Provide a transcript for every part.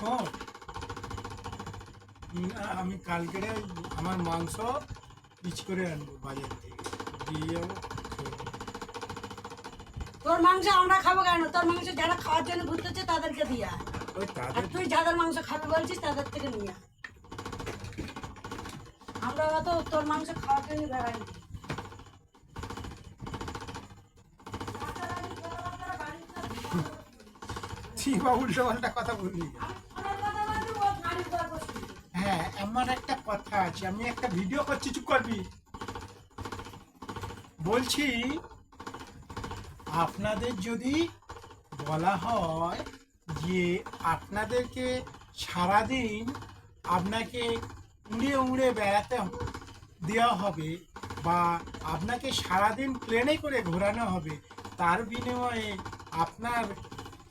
এখন আমি কালকে আমার মাংস পিচ করে আনবো বাজার থেকে, দিয়ে যাবো। তোর মাংস আমরা খাবো কেন? তোর মাংস যারা খাওয়ার জন্য ঘুরতেছে তাদেরকে দিয়া, ওই আর তাদের তুই যাদের মাংস খাবি বলছিস তাদের থেকে নিয়ে আয়। আমরা তো তোর মাংস খাওয়ার জন্য বেড়াইনি। ঠিক বা উল্টো পাল্টা কথা বললি। হ্যাঁ, আমার একটা কথা আছে, আমি একটা ভিডিও করছি, চুপ করবি। বলছি আপনাদের যদি বলা হয় যে আপনাদেরকে সারাদিন আপনাকে উড়ে উড়ে বেড়াতে দেওয়া হবে, বা আপনাকে সারাদিন প্লেনে করে ঘোরানো হবে, তার বিনিময়ে আপনার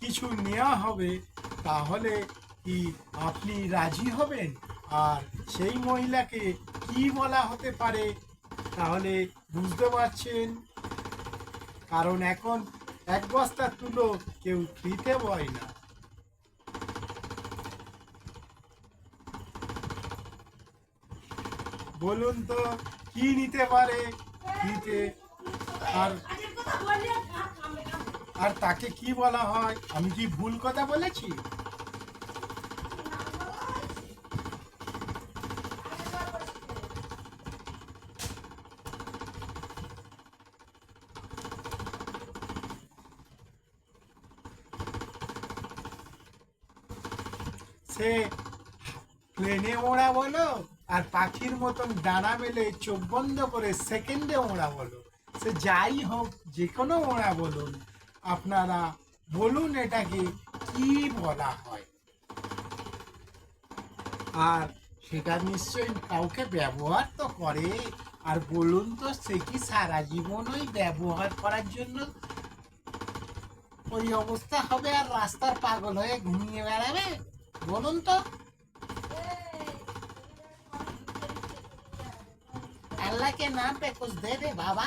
কিছু নেওয়া হবে, তাহলে কি আপনি রাজি হবেন? আর সেই মহিলাকে কি বলা হতে পারে তাহলে বুঝতে পারছেন? কারণ এখন এক বস্তা তুলো কেউ ফ্রিতে বয় না। বলুন তো কি নিতে পারে ফ্রিতে? আর আর তাকে কি বলা হয়? আমি কি ভুল কথা বলেছি? সে প্লেনে ওড়া বলো আর পাখির মতন ডানা মেলে চোখ বন্ধ করে সেকেন্ডে ওড়া বলো, সে যাই হোক, যে কোনো ওড়া বলুন, আপনারা বলুন এটাকে কি বলা হয়। আর সেটা নিশ্চয়ই কাউকে ব্যবহার তো করে। আর বলুন তো সে কি সারা জীবন ওই ব্যবহার করার জন্য ওই অবস্থা হবে আর রাস্তার পাগল হয়ে ঘুমিয়ে বেড়াবে? বলুন তো। अल्लाह के नाम पे कुछ दे दे बाबा।